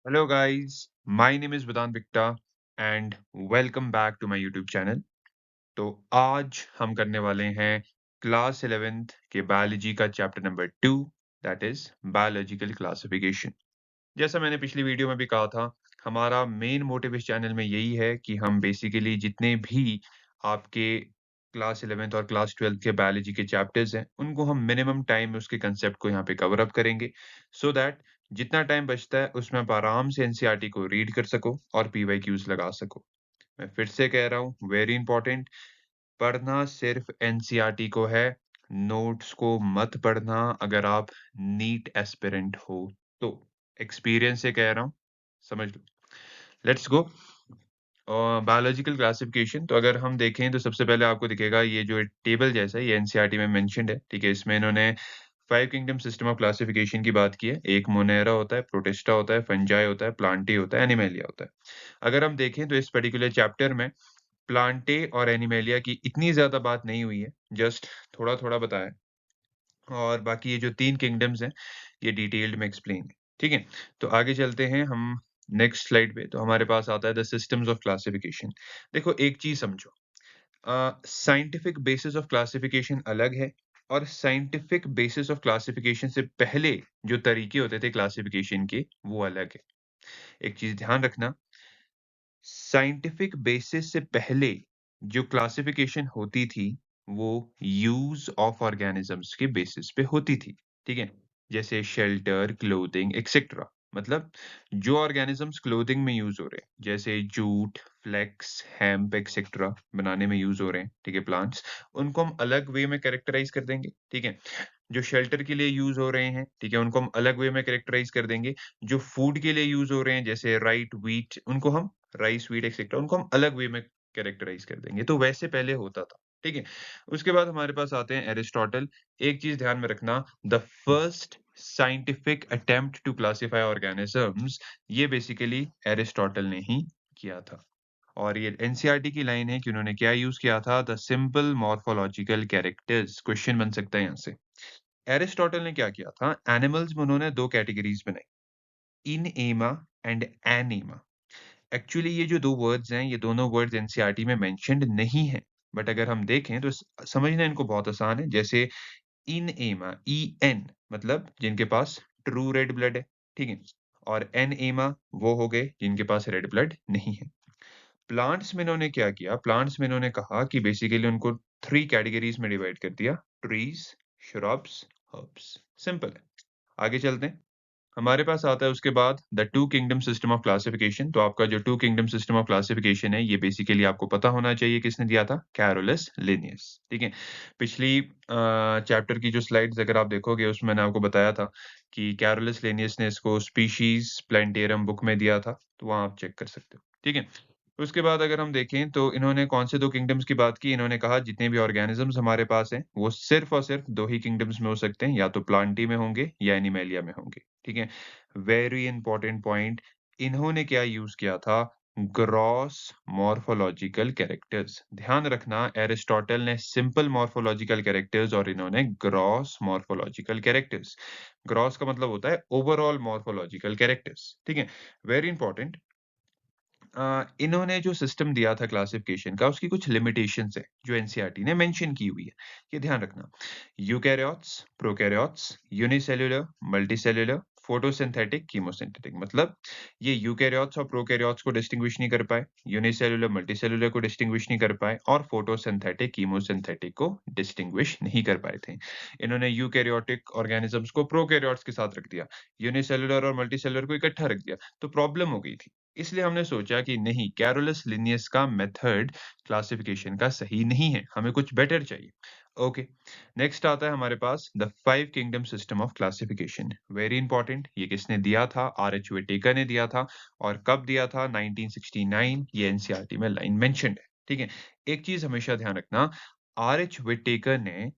Hello guys, my name is Vedant Vikta and welcome back to my YouTube channel। तो आज हम करने वाले हैं क्लास 11th के बायोलॉजी का chapter number 2 that is biological classification. जैसा मैंने पिछली वीडियो में भी कहा था, हमारा मेन मोटिव इस चैनल में यही है कि हम बेसिकली जितने भी आपके क्लास 11th और क्लास 12th के बायोलॉजी के चैप्टर्स हैं, उनको हम मिनिमम टाइम में उसके कंसेप्ट को यहाँ पे कवर अप करेंगे सो दैट जितना टाइम बचता है उसमें आप आराम से एनसीईआरटी को रीड कर सको और पीवाईक्यूज लगा सको। मैं फिर से कह रहा हूँ, वेरी इंपॉर्टेंट, पढ़ना सिर्फ एनसीईआरटी को है, नोट्स को मत पढ़ना अगर आप नीट एस्पिरेंट हो तो। एक्सपीरियंस से कह रहा हूँ, समझ लो। Let's go. बायोलॉजिकल क्लासिफिकेशन तो अगर हम देखें तो सबसे पहले आपको दिखेगा ये जो टेबल जैसा है, ये एनसीईआरटी में मेंशन्ड है, ठीक है। इसमें इन्होंने 5 किंगडम सिस्टम ऑफ क्लासिफिकेशन की बात की है। एक मोनेरा होता है, प्रोटिस्टा होता है, फंजाई होता है, प्लांटी होता है, एनिमेलिया होता है। अगर हम देखें तो इस पर्टिकुलर चैप्टर में प्लांटे और एनिमेलिया की इतनी ज़्यादा बात नहीं हुई है, जस्ट थोड़ा-थोड़ा बताया है। और बाकी ये जो 3 किंगडम्स हैं, ये डिटेल्ड में एक्सप्लेन है, ठीक है? तो आगे चलते हैं हम नेक्स्ट स्लाइड पे, तो हमारे पास आता है द सिस्टम्स ऑफ क्लासिफिकेशन। देखो एक चीज़ समझो, साइंटिफिक बेसिस ऑफ क्लासिफिकेशन अलग है और साइंटिफिक बेसिस ऑफ क्लासिफिकेशन से पहले जो तरीके होते थे क्लासिफिकेशन के, वो अलग है। एक चीज़ ध्यान रखना, साइंटिफिक बेसिस से पहले जो क्लासिफिकेशन होती थी वो यूज ऑफ ऑर्गेनिजम्स के बेसिस पे होती थी, ठीक है। जैसे शेल्टर, क्लोथिंग एक्सेट्रा। मतलब जो ऑर्गेनिजम्स क्लोथिंग में यूज हो रहे हैं, जैसे जूट, फ्लेक्स, हेम्प एक्सेट्रा बनाने में यूज हो रहे हैं, ठीक है, प्लांट्स, उनको हम अलग वे में कैरेक्टराइज कर देंगे, ठीक है। जो शेल्टर के लिए यूज़ हो रहे हैं, ठीक है, उनको हम अलग वे में कैरेक्टराइज़ कर देंगे। जो फूड के लिए यूज़ हो रहे हैं, जैसे राइट, व्हीट, उनको हम राइस, व्हीट एक्सेट्रा, उनको हम अलग वे में कैरेक्टराइज़ कर देंगे। तो वैसे पहले होता था, ठीक है? उसके बाद हमारे पास आते हैं एरिस्टोटल। एक चीज़ ध्यान में रखना, the first scientific attempt to classify organisms, ये बेसिकली एरिस्टोटल ने ही किया था। और ये एनसीईआरटी की लाइन है कि उन्होंने क्या यूज़ किया था? The simple morphological characters. Question बन सकता है यहाँ से। एरिस्टोटल ने क्या किया था? एनिमल्स में उन्होंने 2 कैटेगरीज़ बनाई, इनएमा एंड एनीमा। एक्चुअली ये जो 2 वर्ड्स हैं, ये दोनों वर्ड्स एनसीईआरटी में मेंशन्ड नहीं हैं। बट अगर हम देखें तो समझना इनको बहुत आसान है। जैसे इनएमा, ईएन मतलब जिनके पास ट्रू रेड ब्लड है, ठीक है? और एनेमा वो हो गए जिनके पास रेड ब्लड नहीं है। प्लांट्स में इन्होंने क्या किया? प्लांट्स में इन्होंने कहा कि बेसिकली उनको 3 कैटेगरीज़ में डिवाइड कर दिया, ट्रीज़, श्रब्स, हर्ब्स। सिंपल है। आगे चलते हैं। हमारे पास आता है उसके बाद the two kingdom system of classification. तो आपका जो two kingdom system of classification है, ये बेसिकली आपको पता होना चाहिए किसने दिया था? कैरोलस लिनियस, ठीक है। पिछली चैप्टर की जो स्लाइड्स अगर आप देखोगे, उसमें मैंने आपको बताया था कि कैरोलस लिनियस ने इसको स्पीशीज प्लांटेरम बुक में दिया था, तो वहाँ आप चेक कर सकते हो, ठीक है। उसके बाद अगर हम देखें तो इन्होंने कौन से 2 किंगडम्स की बात की? इन्होंने कहा जितने भी ऑर्गेनिज़म्स हमारे पास हैं, वो सिर्फ़ और सिर्फ़ 2 ही किंगडम्स में हो सकते हैं, या तो प्लांटी में होंगे या एनिमेलिया में होंगे, ठीक है? वेरी इंपोर्टेंट पॉइंट, इन्होंने क्या यूज़ किया था? Gross morphological characters. ध्यान रखना, एरिस्टोटल ने सिंपल मॉर्फोलॉजिकल कैरेक्टर्स और इन्होंने ग्रॉस मॉर्फोलॉजिकल कैरेक्टर्स। ग्रॉस का मतलब होता है ओवरऑल मॉर्फोलॉजिकल कैरेक्टर्स, ठीक है? Very important. इन्होंने जो सिस्टम दिया था क्लासिफिकेशन का, उसकी कुछ लिमिटेशंस है, जो एनसीईआरटी ने मेंशन की हुई है। ये ध्यान रखना। Eukaryotes, prokaryotes, unicellular, multicellular, photosynthetic, chemosynthetic. मतलब ये यूकेरियोट्स और प्रोकैरियोट्स को डिस्टिंग्विश नहीं कर पाए, यूनिसेल्युलर, मल्टीसेल्युलर को डिस्टिंग्विश नहीं कर पाए और फोटोसिंथेटिक, कीमोसिंथेटिक को डिस्टिंग्विश नहीं कर पाए थे। इन्होंने यूकेरियोटिक ऑर्गेनिजम्स को प्रोकैरियोट्स के साथ रख दिया, यूनिसेल्युलर और मल्टीसेल्युलर को इकट्ठा रख दिया, तो प्रॉब्लम हो गई थी। इसलिए हमने सोचा कि नहीं, कैरोलस लिनियस का मेथड क्लासिफिकेशन का सही नहीं है, हमें कुछ बेटर चाहिए। ओके, नेक्स्ट आता है हमारे पास the 5 kingdom system of classification. Very important, ये किसने दिया था? आर.एच. व्हिटेकर ने दिया था। और कब दिया था? 1969। ये एनसीईआरटी में लाइन मेंशन्ड है, ठीक है। एक चीज हमेशा ध्यान रखना, आर.एच. व्हिटेकर ने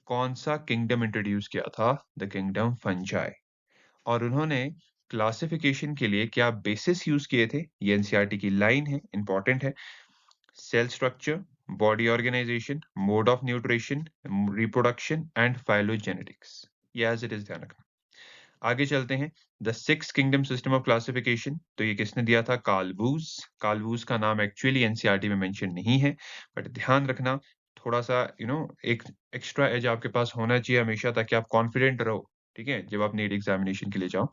कौन सा किंगडम इंट्रोड्यूस किया था? The kingdom fungi. और उन्होंने क्लासिफिकेशन के लिए क्या बेसिस यूज किए थे? ये एनसीईआरटी की लाइन है, इंपॉर्टेंट है। Cell structure, body organization, mode of nutrition, reproduction and phylogenetics. ये एज इट इज ध्यान रखना। आगे चलते हैं, the six kingdom system of classification, तो ये किसने दिया था? Karl bush. कार्ल बूस का नाम एक्चुअली एनसीईआरटी में मेंशन नहीं है, बट ध्यान रखना, थोड़ा-सा एक एक्स्ट्रा एज आपके पास होना चाहिए हमेशा, ताकि आप कॉन्फिडेंट रहो, ठीक है? जब आप नीट एग्ज़ामिनेशन के लिए जाओ।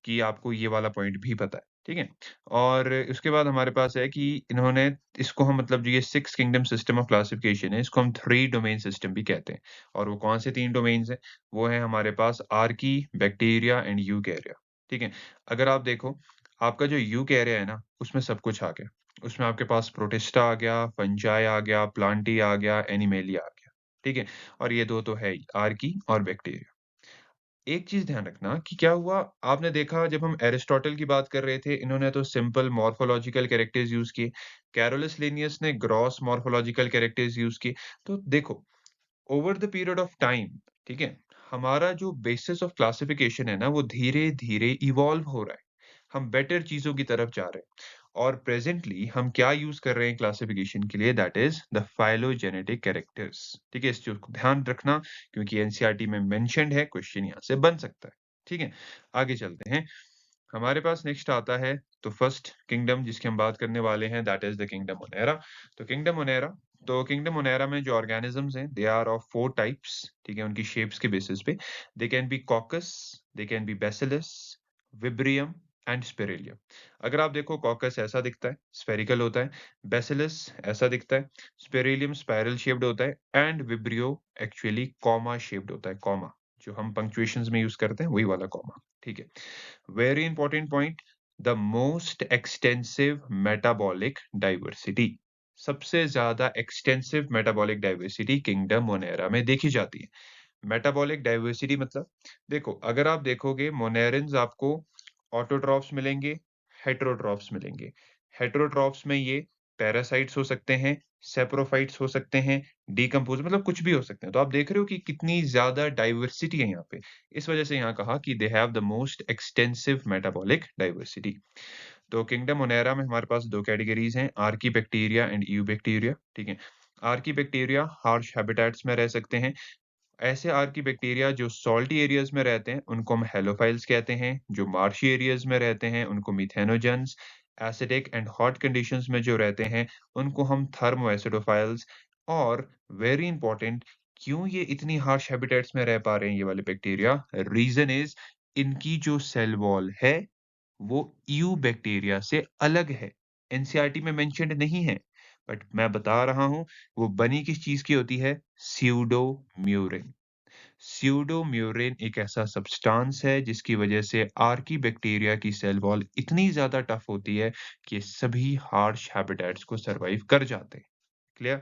कि आपको ये वाला पॉइंट भी पता है, ठीक है? और उसके बाद हमारे पास है कि इन्होंने इसको हम मतलब जो ये 6 किंगडम सिस्टम ऑफ क्लासिफिकेशन है, इसको हम 3 डोमेन सिस्टम भी कहते हैं। और वो कौन से 3 डोमेन्स हैं? वो है हमारे पास आर्की, बैक्टीरिया एंड यूकेरिया, ठीक है? अगर आप देखो, आपका जो यूकेरिया है ना, उसमें सब कुछ आ गया। उसमें आपके पास प्रोटिस्टा आ गया, फंजाई आ गया, प्लांटी आ गया, एनिमेलिया आ गया, ठीक है? और ये 2 तो है ही, आर्की और बैक्टीरिया। एक चीज़ ध्यान रखना कि क्या हुआ, आपने देखा जब हम एरिस्टोटल की बात कर रहे थे, इन्होंने तो सिंपल मॉर्फोलॉजिकल कैरेक्टर्स यूज़ किए। कैरोलस लिनियस ने ग्रॉस मॉर्फोलॉजिकल कैरेक्टर्स यूज़ किए। तो देखो, over the period of time, ठीक है? हमारा जो बेसिस ऑफ क्लासिफिकेशन है ना, वो धीरे-धीरे इवॉल्व हो रहा है। हम बेटर चीज़ों की तरफ जा रहे हैं। और प्रेज़ेंटली हम क्या यूज़ कर रहे हैं क्लासिफिकेशन के लिए? That is the phylogenetic characters, ठीक है? इस चीज़ को ध्यान रखना, क्योंकि एनसीईआरटी में मेंशन्ड है, क्वेश्चन यहाँ से बन सकता है, ठीक है? आगे चलते हैं। हमारे पास नेक्स्ट आता है, तो फर्स्ट किंगडम जिसकी हम बात करने वाले हैं, that is the kingdom Monera. Kingdom Monera में जो ऑर्गेनिज़म्स हैं, दे आर ऑफ 4 टाइप्स, ठीक है? उनकी शेप्स के बेसिस पे। They can be coccus, they can be bacillus, vibrium and spirillum. अगर आप देखो, कॉकस ऐसा दिखता है, स्फेरिकल होता है, बैसिलस ऐसा दिखता है, स्पिरिलियम स्पाइरल शेप्ड होता है and vibrio actually comma shaped होता है, कॉमा, जो हम पंक्चुएशंस में यूज़ करते हैं, वही वाला कॉमा, ठीक है? Very important point, the most extensive metabolic diversity, सबसे ज्यादा extensive metabolic diversity kingdom Monera में देखी जाती है। मेटाबॉलिक डाइवर्सिटी मतलब, देखो, अगर आप देखोगे, मोनेरिन्स आपको ऑटोट्रॉफ्स मिलेंगे, हेटेरोट्रॉफ्स मिलेंगे। हेटेरोट्रॉफ्स में ये पैरासाइट्स हो सकते हैं, सेप्रोफाइट्स हो सकते हैं, डिकम्पोज मतलब कुछ भी हो सकते हैं। तो आप देख रहे हो कि कितनी ज़्यादा डाइवर्सिटी है यहाँ पे। इस वजह से यहाँ कहा कि they have the most extensive metabolic diversity. तो किंगडम मोनेरा में हमारे पास 2 कैटेगरीज़ हैं, आर्कीबैक्टीरिया एंड यूबैक्टीरिया, ठीक है? आर्कीबैक्टीरिया हार्श हैबिटेट्स में रह सकते हैं। ऐसे आर्कीबैक्टीरिया जो सॉल्टी एरियाज में रहते हैं, उनको हम हेलोफाइल्स कहते हैं। जो मार्शी एरियाज में रहते हैं, उनको methanogens. Acidic and hot conditions में जो रहते हैं, उनको हम थर्मो एसिडोफाइल्स। और वेरी इंपॉर्टेंट, क्यों ये इतनी हार्श हैबिटेट्स में रह पा रहे हैं ये वाले बैक्टीरिया? रीजन इज, इनकी जो सेल वॉल है, वो ईयू बैक्टीरिया से अलग है। एनसीईआरटी में मेंशन्ड नहीं है, बट मैं बता रहा हूं, वो बनी किस चीज की होती है? स्यूडोम्यूरिन। स्यूडोम्यूरिन एक ऐसा सब्सटेंस है जिसकी वजह से आर्की बैक्टीरिया की सेल वॉल इतनी ज्यादा टफ होती है कि सभी हार्श हैबिटेट्स को सरवाइव कर जाते हैं। क्लियर?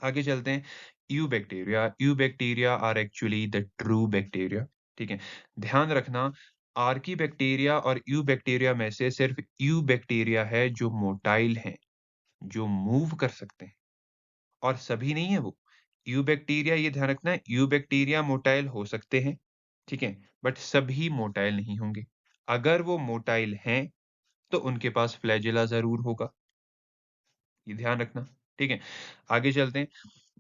आगे चलते हैं। Eubacteria are actually the true bacteria, ठीक है? ध्यान रखना, आर्की बैक्टीरिया और यू बैक्टीरिया में से सिर्फ यू बैक्टीरिया है जो मोटाइल हैं, जो मूव कर सकते हैं, और सभी नहीं है वो। यू बैक्टीरिया, ये ध्यान रखना है, यू बैक्टीरिया मोटाइल हो सकते हैं, ठीक है? बट सभी मोटाइल नहीं होंगे। अगर वो मोटाइल हैं, तो उनके पास फ्लैजेला ज़रूर होगा। ये ध्यान रखना, ठीक है? आगे चलते हैं।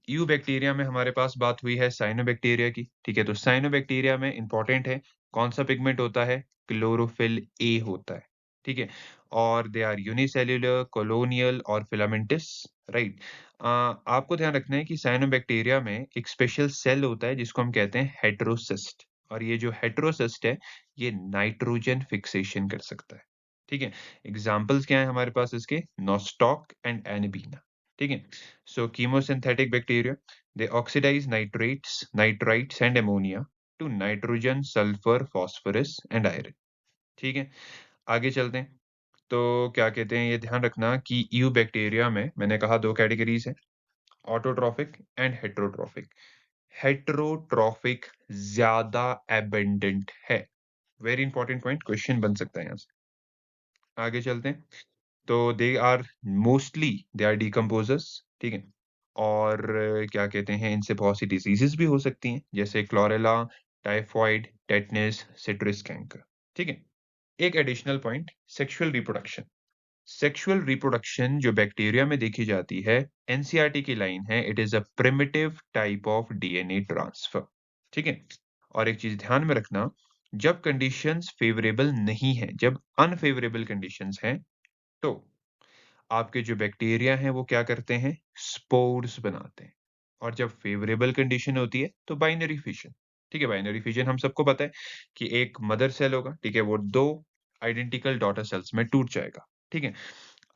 यू बैक्टीरिया में हमारे पास बात हुई है साइनोबैक्टीरिया की, ठीक है? तो साइनोबैक्टीरिया में इंपॉर्टेंट है, कौन सा पिगमेंट होता है? क्लोरोफिल ए होता है, ठीक है? और दे आर यूनिसेल्युलर, कॉलोनियल और फिलामेंटस, राइट? आपको ध्यान रखना है कि साइनोबैक्टीरिया में एक स्पेशल सेल होता है जिसको हम कहते हैं हेटेरोसिस्ट। और ये जो हेटेरोसिस्ट है, ये नाइट्रोजन फिक्सेशन कर सकता है, ठीक है? एग्जाम्पल्स क्या है हमारे पास इसके? नोस्टॉक एंड एनबीना, ठीक है? So chemosynthetic bacteria, they oxidize nitrites and ammonia to nitrogen, sulfur, phosphorus and iron, ठीक है? आगे चलते हैं। तो क्या कहते हैं, ये ध्यान रखना कि ईयू बैक्टीरिया में मैंने कहा 2 कैटेगरीज़ हैं, ऑटोट्रॉफिक एंड हेटेरोट्रॉफिक। हेटेरोट्रॉफिक ज़्यादा एबंडेंट है। वेरी इंपॉर्टेंट पॉइंट, क्वेश्चन बन सकता है यहाँ से। आगे चलते हैं। तो दे आर डिकम्पोज़र्स, ठीक है? और क्या कहते हैं, इनसे बहुत सी डिसीज़ेज़ भी हो सकती हैं, जैसे chlorella, typhoid, tetanus, citrus canker, ठीक है? एक additional point, sexual reproduction. Sexual reproduction जो बैक्टीरिया में देखी जाती है, एनसीईआरटी की लाइन है, it is a primitive type of DNA transfer, ठीक है? और एक चीज़ ध्यान में रखना, जब कंडीशंस फेवरेबल नहीं है, जब अनफेवरेबल कंडीशंस हैं, तो आपके जो बैक्टीरिया हैं वो क्या करते हैं? स्पोर्स बनाते हैं। और जब फेवरेबल कंडीशन होती है तो बाइनरी फिशन। ठीक है, बाइनरी फिशन हम सबको पता है कि एक मदर सेल होगा, ठीक है, वो 2 आइडेंटिकल डॉटर सेल्स में टूट जाएगा। ठीक है?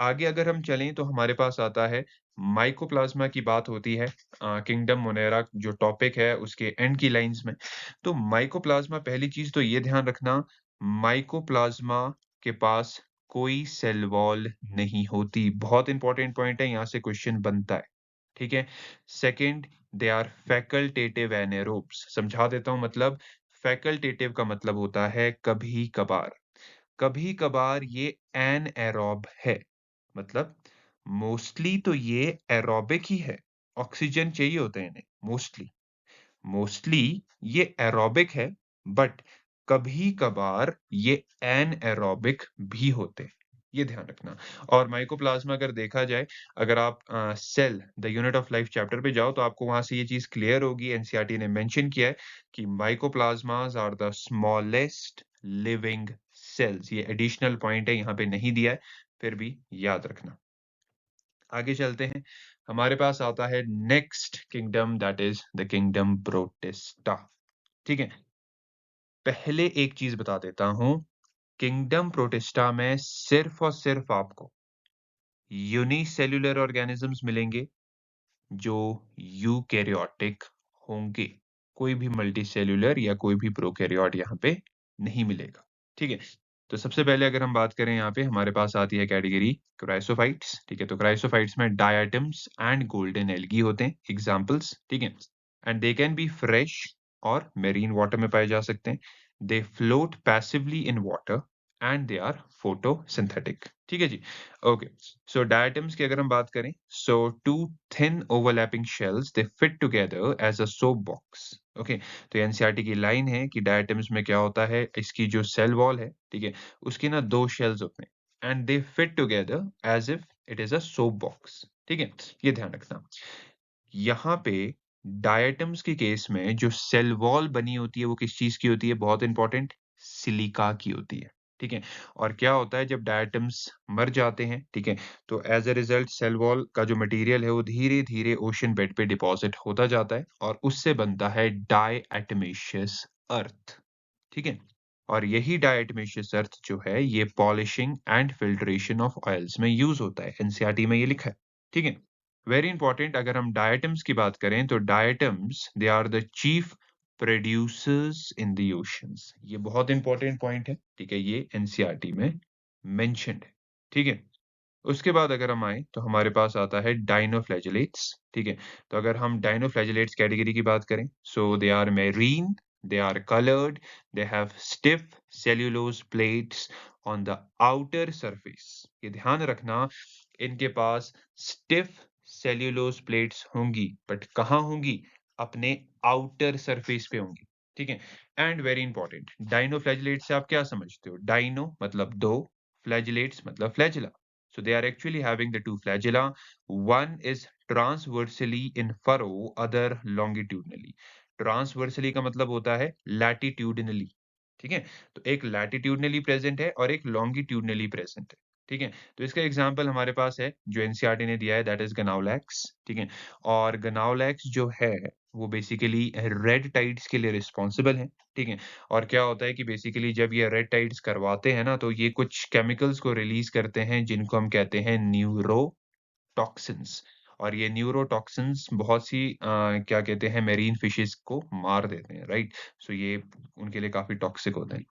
आगे अगर हम चलें तो हमारे पास आता है माइकोप्लाज्मा की बात होती है किंगडम मोनेरा जो टॉपिक है उसके एंड की लाइंस में। तो माइकोप्लाज्मा पहली चीज़ तो ये ध्यान रखना, माइकोप्लाज्मा के पास कोई सेल वॉल नहीं होती। बहुत इंपॉर्टेंट पॉइंट है, यहाँ से क्वेश्चन बनता है। ठीक है? Second, they are facultative anaerobes. समझा देता हूँ मतलब फैकल्टेटिव का मतलब होता है कभी-कभार। कभी-कभार ये एनएरोब है। मतलब मोस्टली तो ये एरोबिक ही है। ऑक्सीजन चाहिए होता है इन्हें मोस्टली। मोस्टली ये एरोबिक है, बट कभी-कभार ये एनएरोबिक भी होते हैं। ये ध्यान रखना। और माइकोप्लाज्मा अगर देखा जाए, अगर आप cell the unit of life chapter पे जाओ तो आपको वहाँ से ये चीज़ क्लियर होगी। एनसीईआरटी ने मेंशन किया है कि mycoplasmas are the smallest living cells. ये एडिशनल पॉइंट है, यहाँ पे नहीं दिया है, फिर भी याद रखना। आगे चलते हैं। हमारे पास आता है next kingdom that is the kingdom protista. ठीक है? पहले एक चीज़ बता देता हूँ, किंगडम प्रोटिस्टा में सिर्फ़ और सिर्फ़ आपको यूनिसेल्युलर ऑर्गेनिज़म्स मिलेंगे जो यूकेरियोटिक होंगे। कोई भी मल्टीसेल्युलर या कोई भी प्रोकैरियोट यहाँ पे नहीं मिलेगा। ठीक है? तो सबसे पहले अगर हम बात करें यहाँ पे हमारे पास आती है कैटेगरी क्राइसोफाइट्स। ठीक है? तो क्राइसोफाइट्स में डायटम्स एंड गोल्डन एल्गी होते हैं एग्ज़ाम्पल्स। ठीक है? And they can be fresh और मेरीन वाटर में पाए जा सकते हैं। They float passively in water and they are photosynthetic. ठीक है जी? ओके। सो डायटम्स की अगर हम बात करें, so two thin overlapping shells they fit together as a soap box. Okay, तो एनसीईआरटी की लाइन है कि डायटम्स में क्या होता है, इसकी जो सेल वॉल है, ठीक है, उसके ना दो शेल्स होते हैं and they fit together as if it is a soap box. ठीक है, ये ध्यान रखना। यहाँ पे डायटम्स के केस में जो सेल वॉल बनी होती है वो किस चीज की होती है? बहुत इंपॉर्टेंट, सिलिका की होती है। ठीक है, और क्या होता है जब डायटम्स मर जाते हैं, ठीक है, तो as a result cell wall का जो मटेरियल है वो धीरे धीरे ओशन बेड पे डिपॉजिट होता जाता है और उससे बनता है डायटमेशियस अर्थ। ठीक है, और यही डायटमेशियस अर्थ जो है ये polishing and filtration of oils में यूज होता है। एनसीईआरटी में ये लिखा है। ठीक है, वेरी इंपॉर्टेंट अगर हम डायटम्स की बात करें तो diatoms they are the chief producers in the oceans. ये बहुत इंपॉर्टेंट पॉइंट है। ठीक है, ये एनसीईआरटी में मेंशन्ड है। ठीक है, उसके बाद अगर हम आए तो हमारे पास आता है डाइनोफ्लैजिलेट्स। ठीक है, तो अगर हम डाइनोफ्लैजिलेट्स कैटेगरी की बात करें, so they are marine, they are coloured, they have stiff cellulose plates on the outer surface. ये ध्यान रखना, इनके पास स्टिफ सेल्यूलोज प्लेट्स होंगी, बट कहाँ होंगी? अपने आउटर सरफेस पे होंगी। ठीक है, एंड वेरी इंपॉर्टेंट, डाइनोफ्लैजिलेट से आप क्या समझते हो? डाइनो मतलब दो, फ्लैजिलेट्स मतलब flagella. So they are actually having the two flagella. One is transversely in furrow, other longitudinally. Transversely का मतलब होता है latitudinally. ठीक है? तो एक latitudinally present है और एक longitudinally present है। ठीक है? तो इसका एग्जांपल हमारे पास है जो एनसीईआरटी ने दिया है, दैट इज गनाउलैक्स। ठीक है? और गनाउलैक्स जो है वो बेसिकली रेड टाइड्स के लिए रिस्पॉन्सिबल है। ठीक है? और क्या होता है कि बेसिकली जब ये रेड टाइड्स करवाते हैं ना, तो ये कुछ केमिकल्स को रिलीज करते हैं जिनको हम कहते हैं न्यूरोटॉक्सिन्स। और ये न्यूरोटॉक्सिन्स बहुत सी क्या कहते हैं मेरीन फिशेस को मार देते हैं, राइट? सो ये उनके लिए काफी टॉक्सिक होते हैं।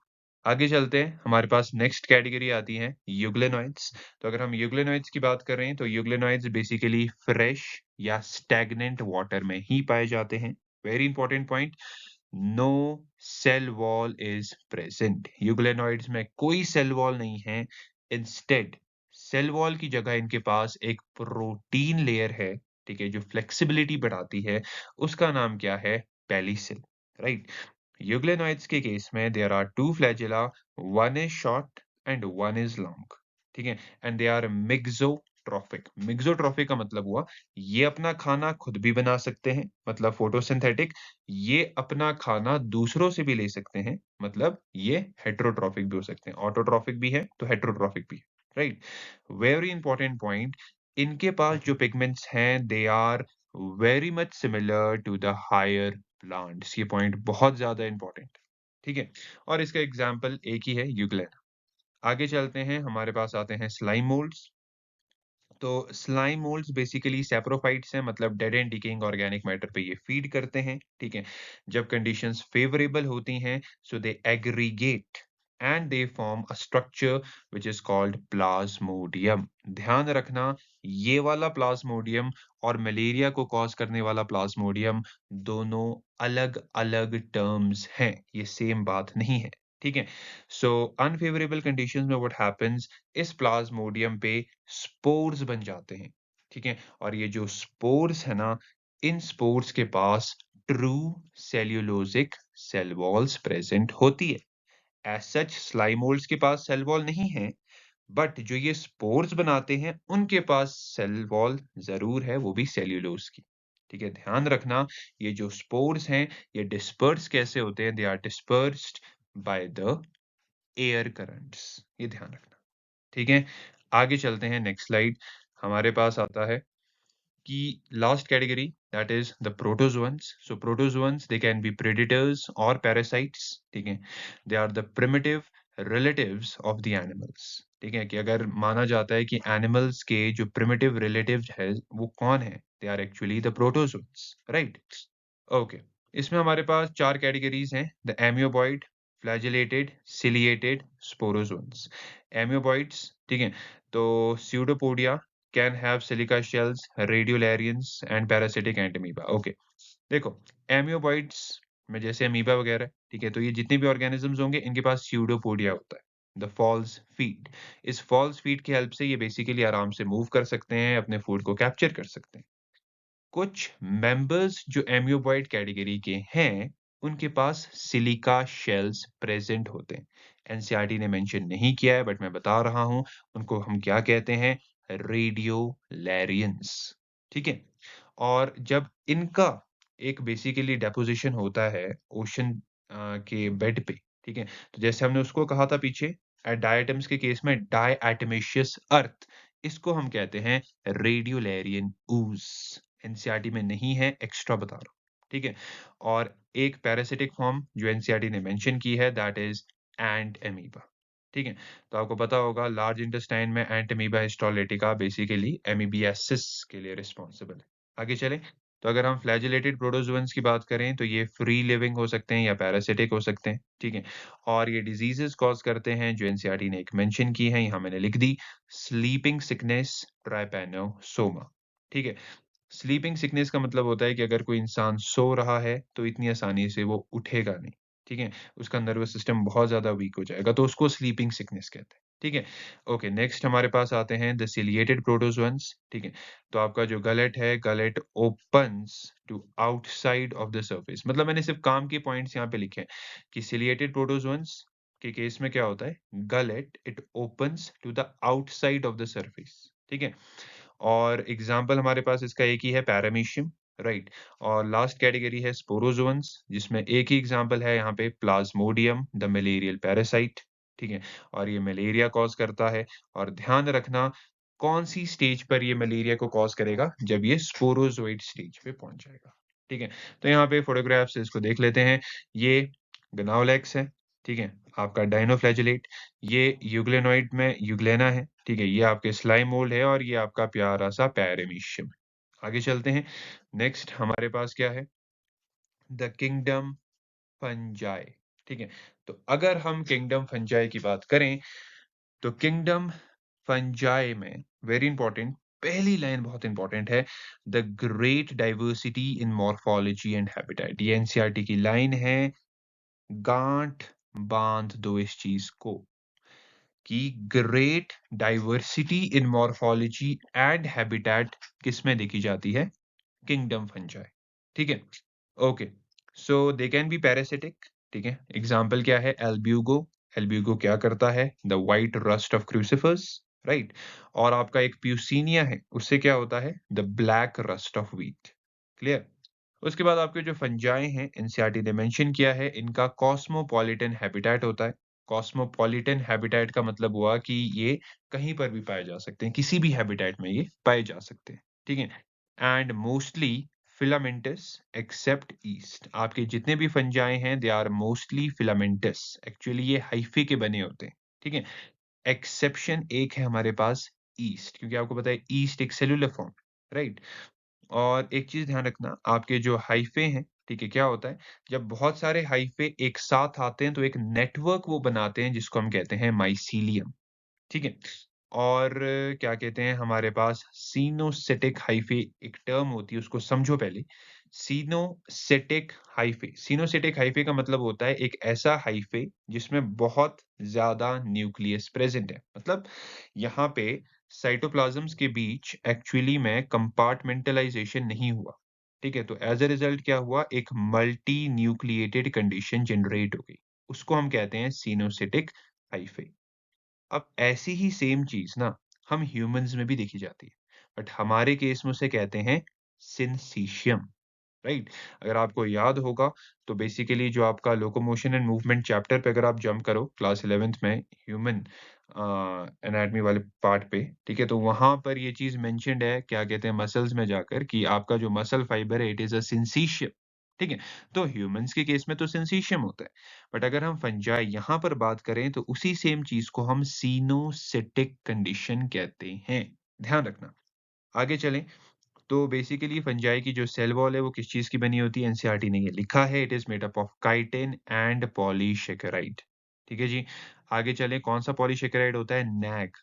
आगे चलते हैं, हमारे पास नेक्स्ट कैटेगरी आती है यूग्लेनॉइड्स। तो अगर हम यूग्लेनॉइड्स की बात कर रहे हैं तो यूग्लेनॉइड्स बेसिकली फ्रेश या स्टैग्नेंट वाटर में ही पाए जाते हैं। Very important point, no cell wall is present. Euglenoids में कोई सेल वॉल नहीं है। इंस्टेड सेल वॉल की जगह इनके पास एक प्रोटीन लेयर है, ठीक है, जो फ्लेक्सिबिलिटी बढ़ाती है। उसका नाम क्या है? Pellicle, right? यूग्लेनॉइड्स के केस में there are two flagella, one is short and one is long. ठीक है, and they are mixotrophic. Mixotrophic का मतलब हुआ ये अपना खाना खुद भी बना सकते हैं, मतलब फोटोसिंथेटिक। ये अपना खाना दूसरों से भी ले सकते हैं, मतलब ये हेटेरोट्रॉफिक भी हो सकते हैं। ऑटोट्रॉफिक भी है तो हेटेरोट्रॉफिक भी है, राइट? वेरी इंपॉर्टेंट पॉइंट, इनके पास जो पिगमेंट्स हैं they are very much similar to the higher plants. ये पॉइंट बहुत ज्यादा इंपॉर्टेंट, ठीक है? और इसका एग्जाम्पल एक ही है, यूग्लेना। आगे चलते हैं, हमारे पास आते हैं स्लाइम मोल्ड्स। तो स्लाइम मोल्ड्स बेसिकली सैप्रोफाइट्स हैं, मतलब dead and decaying organic matter पे ये फीड करते हैं, ठीक है? जब कंडीशंस फेवरेबल होती हैं, so they aggregate and they form a structure which is called plasmodium. ध्यान रखना, ये वाला प्लाज्मोडियम और मलेरिया को कॉज करने वाला प्लाज्मोडियम दोनों अलग-अलग टर्म्स हैं, ये सेम बात नहीं है, ठीक है? सो अनफेवरेबल कंडीशंस में व्हाट हैपेंस, इस प्लाज्मोडियम पे स्पोर्स बन जाते हैं, ठीक है? और ये जो स्पोर्स है ना, इन स्पोर्स के पास true cellulosic cell walls present होती है। एज सच स्लाइम मोल्ड्स के पास सेल वॉल नहीं है, बट जो ये स्पोर्स बनाते हैं उनके पास सेल वॉल जरूर है, वो भी सेल्यूलोज की, ठीक है? ध्यान रखना, ये जो स्पोर्स हैं ये डिस्पर्स कैसे होते हैं? They are dispersed by the air currents, ये ध्यान रखना, ठीक है? आगे चलते हैं, नेक्स्ट स्लाइड। हमारे पास आता है कि last category, that is the protozoans. So protozoans they can be predators और पैरासाइट्स, ठीक है? They are the primitive relatives of the animals, ठीक है? कि अगर माना जाता है कि एनिमल्स के जो प्रिमिटिव रिलेटिव है वो कौन है, they are actually the protozoans, right? Okay, इसमें हमारे पास 4 कैटेगरीज़ हैं, the amoeboid, flagellated, ciliated, sporozoans. Amoeboids, ठीक है? तो pseudopodia can have silica shells, radiolarians and parasitic Entamoeba. Okay, देखो, एमियोबॉइड्स में जैसे अमीबा वगैरह, ठीक है? तो ये जितने भी ऑर्गेनिज़म्स होंगे इनके पास स्यूडोपोडिया होता है, द फॉल्स फीट। इस फॉल्स फीट की हेल्प से ये बेसिकली आराम से मूव कर सकते हैं, अपने फूड को कैप्चर कर सकते हैं। कुछ मेंबर्स जो एमियोबॉइड कैटेगरी के हैं, उनके पास सिलिका शेल्स प्रेजेंट होते हैं। एनसीईआरटी ने मेंशन नहीं किया है बट मैं बता रहा हूं, उनको हम क्या कहते हैं? रेडियोलैरियंस, ठीक है? और जब इनका एक बेसिकली डेपोजिशन होता है ओशन के बेड पे, ठीक है? तो जैसे हमने उसको कहा था पीछे, डायटम्स के केस में डायटमेशियस अर्थ, इसको हम कहते हैं रेडियोलैरियन ooze। एनसीईआरटी में नहीं है, एक्स्ट्रा बता रहा हूँ, ठीक है? और एक पैरासिटिक फॉर्म जो एनसीईआरटी ने मेंशन की है दैट इज एंट अमीबा, ठीक है? तो आपको पता होगा लार्ज इंटेस्टाइन में एंट अमीबा हिस्टोलिटिका बेसिकली एमीबियासिस के लिए रिस्पॉन्सिबल है। आगे चलें, तो अगर हम फ्लैजेलेटेड प्रोटोजोअन्स की बात करें तो ये फ्री लिविंग हो सकते हैं या पैरासिटिक हो सकते हैं, ठीक है? और ये डिजीजेस कॉज करते हैं जो एनसीईआरटी ने एक मेंशन की है, यहाँ मैंने लिख दी, स्लीपिंग सिकनेस, ट्राइपैनोसोमा, ठीक है? स्लीपिंग सिकनेस का मतलब होता है कि अगर कोई इंसान सो रहा है, तो इतनी आसानी से वो उठेगा नहीं, ठीक है? उसका नर्वस सिस्टम बहुत ज़्यादा वीक हो जाएगा, तो उसको स्लीपिंग सिकनेस कहते हैं, ठीक है? ओके, नेक्स्ट हमारे पास आते हैं द सिलिएटेड प्रोटोज़ोअन्स, ठीक है? तो आपका जो गलेट है, gullet opens to outside of the surface. मतलब मैंने सिर्फ काम के पॉइंट्स यहाँ पे लिखे हैं कि सिलिएटेड प्रोटोज़ोअन्स के केस में क्या होता है? Gullet it opens to the outside of the surface, ठीक है? और एग्जाम्पल हमारे पास इसका एक ही है, पैरामीशियम, राइट? और लास्ट कैटेगरी है स्पोरोजोअन्स, जिसमें एक ही एग्जाम्पल है यहाँ पे, प्लाज्मोडियम द मलेरियल पैरासाइट, ठीक है? और ये मलेरिया कॉज करता है। और ध्यान रखना, कौन सी स्टेज पर ये मलेरिया को कॉज करेगा? जब ये स्पोरोजोइड स्टेज पे पहुंच जाएगा, ठीक है? तो यहाँ पे फोटोग्राफ से इसको देख लेते हैं। ये गनावलेक्स है, ठीक है? आपका डाइनोफ्लैजेलेट, ये यूग्लेनोइड में यूग्लेना है, ठीक है? ये आपके स्लाइम मोल्ड है और ये आपका प्यारा-सा पैरामीशियम है। आगे चलते हैं, नेक्स्ट हमारे पास क्या है? द किंगडम फंजाई, ठीक है? तो अगर हम किंगडम फंजाई की बात करें, तो किंगडम फंजाई में वेरी इंपॉर्टेंट, पहली लाइन बहुत इंपॉर्टेंट है, the great diversity in morphology and habitat. ये एनसीईआरटी की लाइन है, गांठ बांध दो इस चीज को, कि great diversity in morphology and habitat किस में देखी जाती है? किंगडम फंजाई, ठीक है? Okay, so they can B parasitic, ठीक है? एग्जांपल क्या है? एल्ब्यूगो। एल्ब्यूगो क्या करता है? The white rust of crucifers, right? और आपका एक प्यूसिनिया है, उससे क्या होता है? The black rust of wheat. Clear? उसके बाद आपके जो फंजाई हैं, एनसीईआरटी ने मेंशन किया है, इनका कॉस्मोपॉलिटन हैबिटेट होता है। कॉस्मोपॉलिटन हैबिटेट का मतलब हुआ कि ये कहीं पर भी पाए जा सकते हैं, किसी भी हैबिटेट में ये पाए जा सकते हैं, ठीक है? And mostly filamentous except yeast. आपके जितने भी फंजाई हैं, they are mostly filamentous. Actually ये हाइफे के बने होते हैं, ठीक है? एक्सेप्शन एक है हमारे पास ईस्ट, क्योंकि आपको पता है ईस्ट एक सेल्यूलर फॉर्म, राइट? और एक चीज़ ध्यान रखना, आपके जो हाइफ़े हैं, ठीक है, क्या होता है, जब बहुत सारे हाइफ़े एक साथ आते हैं, तो एक नेटवर्क वो बनाते हैं, जिसको हम कहते हैं माइसीलियम, ठीक है? और क्या कहते हैं, हमारे पास सिनोसेटिक हाइफ़े एक टर्म होती है, उसको समझो पहले। सिनोसेटिक हाइफ़े का मतलब होता है एक ऐसा हाइफ़े जिसमें बहुत ज़्यादा न्यूक्लियस प्रेज़ेंट है। मतलब यहाँ पे साइटोप्लाज़म्स के बीच एक्चुअली में कंपार्टमेंटलाइज़ेशन नहीं हुआ, ठीक है? तो एज़ अ रिज़ल्ट क्या हुआ, एक मल्टी न्यूक्लिएटेड कंडीशन जनरेट हो गई। उसको हम कहते हैं सिनोसेटिक हाइफ़े। अब ऐसी ही सेम चीज़ ना हम ह्यूमन्स में भी देखी जाती है, बट हमारे केस में उसे कहते हैं सिंसिशियम, राइट? अगर आपको याद होगा, तो बेसिकली जो आपका लोकोमोशन एंड मूवमेंट चैप्टर पे अगर आप जंप करो क्लास 11th में, ह्यूमन एनाटॉमी वाले पार्ट पे, ठीक है? तो वहाँ पर ये चीज़ मेंशन्ड है, क्या कहते हैं, मसल्स में जाकर, कि आपका जो मसल फाइबर है, इट इज़ अ सिंसिशियम, ठीक है? तो ह्यूमन्स के केस में तो सिंसिशियम होता है, बट अगर हम फंजाई यहाँ पर बात करें, तो उसी सेम चीज़ को हम सिनोसिटिक कंडीशन कहते हैं। ध्यान रखना। आगे चलें, तो बेसिकली फंजाई की जो सेल वॉल है, वो किस चीज़ की बनी होती है? एनसीईआरटी ने ये लिखा है, it is made up of chitin and polysaccharide. ठीक है जी। आगे चलें, कौन-सा पॉलीसेकेराइड होता है? NAG,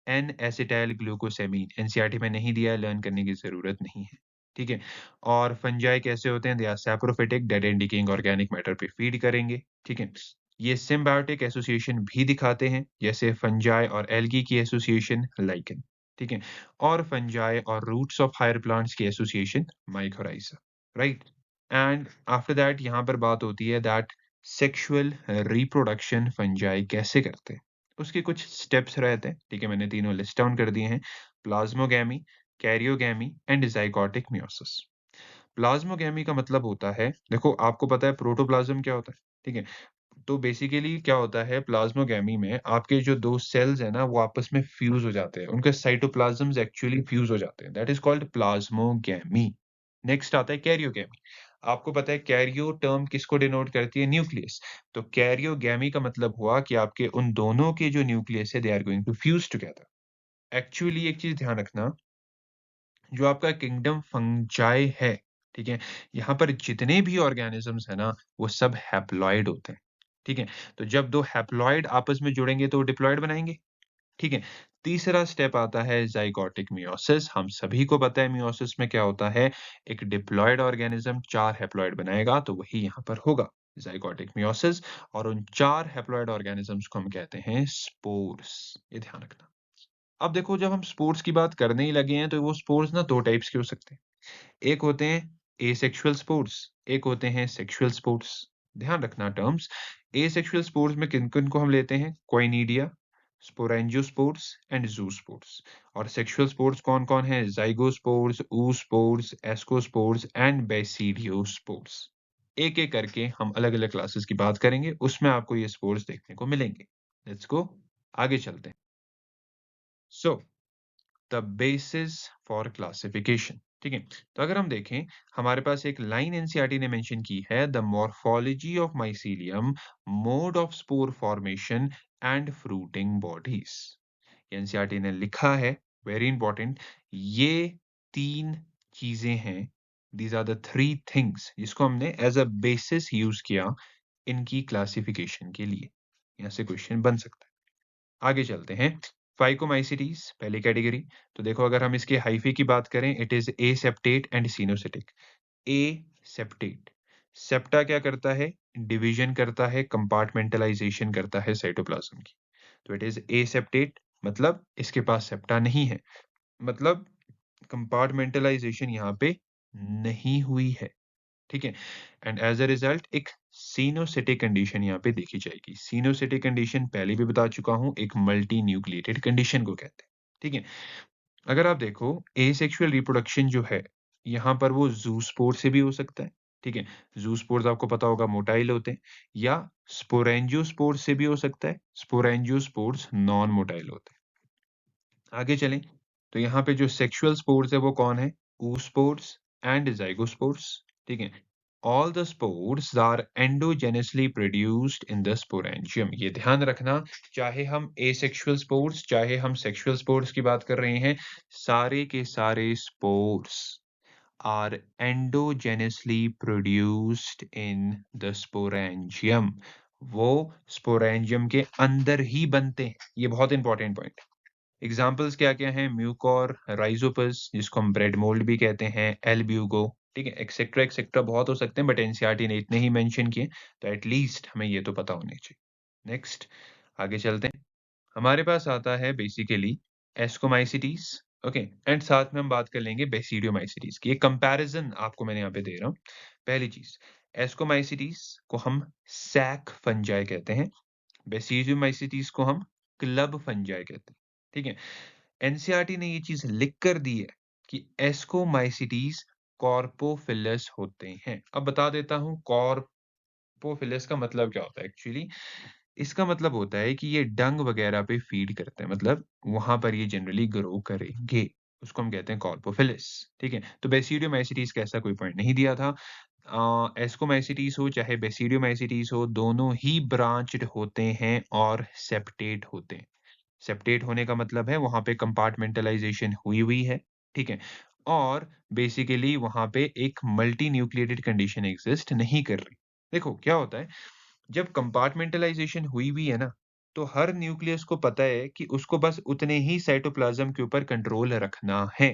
N acetyl glucosamine. NCERT में नहीं दिया है, लर्न करने की ज़रूरत नहीं है। ठीक है? और फंजाई कैसे होते हैं? They are saprophytic, dead and decaying organic matter पे फीड करेंगे। ठीक है? ये सिम्बायोटिक एसोसिएशन भी दिखाते हैं, जैसे फंजाई और एल्गी की एसोसिएशन लाइकेन। ठीक है? और फंजाई और रूट्स ऑफ हायर प्लांट्स की association mycorrhiza, right? And after that यहाँ पर बात होती है दैट सेक्सुअल रिप्रोडक्शन फंजाई कैसे करते हैं? उसके कुछ स्टेप्स रहते हैं, ठीक है? मैंने तीनों लिस्ट डाउन कर दिए हैं। प्लाज़्मोगैमी, कैरियोगैमी एंड ज़ाइगोटिक मियोसिस। प्लाज़्मोगैमी का मतलब होता है, देखो आपको पता है प्रोटोप्लाज़्म क्या होता है, ठीक है? तो बेसिकली क्या होता है, प्लाज़्मोगैमी में आपके जो 2 सेल्स हैं ना, वो आपस में फ्यूज़ हो जाते हैं। उनके साइटोप्लाज़म्स एक्चुअली फ्यूज़ हो जाते हैं। That is called plasmogamy. Next आता है कैरियोगैमी। आपको पता है कैरियो टर्म किसको डिनोट करती है? न्यूक्लियस। तो कैरियोगैमी का मतलब हुआ कि आपके उन दोनों के जो न्यूक्लियस है, they are going to fuse together. Actually एक चीज़ ध्यान रखना, जो आपका किंगडम फंजाई है, ठीक है? यहाँ पर जितने भी ऑर्गेनिज़म्स हैं ना, वो सब हैप्लॉइड होते हैं, ठीक है? तो जब 2 हैप्लॉइड आपस में जुड़ेंगे तो डिप्लॉइड बनाएँगे, ठीक है? तीसरा स्टेप आता है ज़ाइगोटिक मियोसिस। हम सभी को पता है मियोसिस में क्या होता है, एक डिप्लॉइड ऑर्गेनिज़्म 4 हैप्लॉइड बनाएगा, तो वही यहाँ पर होगा, ज़ाइगोटिक मियोसिस। और उन 4 हैप्लॉइड ऑर्गेनिज़म्स को हम कहते हैं स्पोर्स। ये ध्यान रखना। अब देखो, जब हम स्पोर्ट्स की बात करने ही लगे हैं, तो वो स्पोर्ट्स ना 2 टाइप्स के हो सकते हैं। एक होते हैं एसेक्सुअल स्पोर्ट्स, एक होते हैं सेक्सुअल स्पोर्ट्स। ध्यान रखना टर्म्स। एसेक्सुअल स्पोर्ट्स में किन-किन को हम लेते हैं? कोइनिडिया, स्पोरेंजियोस्पोर्स एंड ज़ूस्पोर्स। और सेक्सुअल स्पोर्ट्स कौन-कौन हैं? ज़ाइगोस्पोर्स, ooस्पोर्स, एस्कोस्पोर्स एंड बेसिडियोस्पोर्स। एक-एक करके हम अलग-अलग क्लासेस की बात करेंगे, उसमें आपको ये स्पोर्ट्स देखने को मिलेंगे। लेट्स गो, आगे चलते हैं। So the basis for classification, ठीक है? तो अगर हम देखें, हमारे पास एक लाइन एनसीईआरटी ने मेंशन की है, the morphology of mycelium, mode of spore formation and fruiting bodies. NCERT ने लिखा है, वेरी इंपॉर्टेंट, ये 3 चीजें हैं, दीज आर द 3 थिंग्स जिसको हमने एज अ बेसिस यूज किया इनकी क्लासिफिकेशन के लिए। यहाँ से क्वेश्चन बन सकता है। आगे चलते हैं। फाइकोमाइसीटीज पहली कैटेगरी। तो देखो, अगर हम इसके हाइफे की बात करें, it is aseptate and coenocytic. Aseptate, septa क्या करता है? डिवीजन करता है, कंपार्टमेंटलाइजेशन करता है साइटोप्लाज्म की। तो इट इज एसेप्टेट, मतलब इसके पास सेप्टा नहीं है, मतलब कंपार्टमेंटलाइजेशन यहाँ पे नहीं हुई है, ठीक है? एंड एज़ अ रिज़ल्ट एक सिनोसिटिक कंडीशन यहाँ पे देखी जाएगी। सिनोसिटिक कंडीशन पहले भी बता चुका हूँ, एक मल्टी न्यूक्लिएटेड कंडीशन को कहते हैं, ठीक है? अगर आप देखो एसेक्सुअल रिप्रोडक्शन जो है, यहाँ पर वो ज़ूस्पोर से भी हो सकता है, ठीक है? ज़ूस्पोर्स आपको पता होगा मोटाइल होते हैं या स्पोरेंजियोस्पोर्स से भी हो सकता है, स्पोरेंजियोस्पोर्स नॉन मोटाइल होते हैं। आगे चलें, तो यहाँ पे जो सेक्सुअल स्पोर्स है वो कौन है? oospores एंड ज़ाइगोस्पोर्स, ठीक है? All the spores are endogenously produced in the sporangium. ये ध्यान रखना, चाहे हम एसेक्सुअल स्पोर्स, चाहे हम सेक्सुअल स्पोर्स की बात कर रहे हैं, सारे के सारे spores are endogenously produced in the sporangium। वो स्पोरेंजियम के अंदर ही बनते हैं। ये बहुत इंपॉर्टेंट पॉइंट है। एग्जाम्पल्स क्या-क्या हैं? म्यूकोर, राइजोपस जिसको हम ब्रेड मोल्ड भी कहते हैं, एल ब्यूगो, ठीक है? एक्सेट्रा एक्सेट्रा बहुत हो सकते हैं बट एनसीईआरटी ने इतने ही मेंशन किए, तो एट लीस्ट हमें ये तो पता होने चाहिए। नेक्स्ट आगे चलते हैं। हमारे पास आता है बेसिकली एस्कोमाइसिटीज, ओके, एंड साथ में हम बात कर लेंगे बेसिडियोमाइसिटीज की। एक कंपैरिजन आपको मैंने यहाँ पे दे रहा हूँ। पहली चीज, एस्कोमाइसिटीज को हम सैक फंजाई कहते हैं, बेसिडियोमाइसिटीज को हम क्लब फंजाई कहते हैं, ठीक है? एनसीईआरटी ने ये चीज लिख कर दी है कि एस्कोमाइसिटीज कॉर्पोफिलस होते हैं। अब बता देता हूँ कॉर्पोफिलस का मतलब क्या होता है एक्चुअली। इसका मतलब होता है कि ये डंग वगैरह पे फीड करते हैं, मतलब वहां पर ये जनरली ग्रो करेंगे, उसको हम कहते हैं कॉर्पोफिलिस, ठीक है? तो बेसिडियोमाइसिटीज का ऐसा कोई पॉइंट नहीं दिया था। एस्कोमाइसिटीज हो चाहे बेसिडियोमाइसिटीज हो, दोनों ही ब्रांच्ड होते हैं और सेप्टेट होते हैं। सेप्टेट होने का मतलब है वहां पे कंपार्टमेंटलाइजेशन हुई हुई है, ठीक है? और बेसिकली वहां पे एक मल्टी न्यूक्लिएटेड कंडीशन एग्जिस्ट नहीं कर रही। देखो क्या होता है, जब कंपार्टमेंटलाइजेशन हुई हुई है ना, तो हर न्यूक्लियस को पता है कि उसको बस उतने ही साइटोप्लाज्म के ऊपर कंट्रोल रखना है।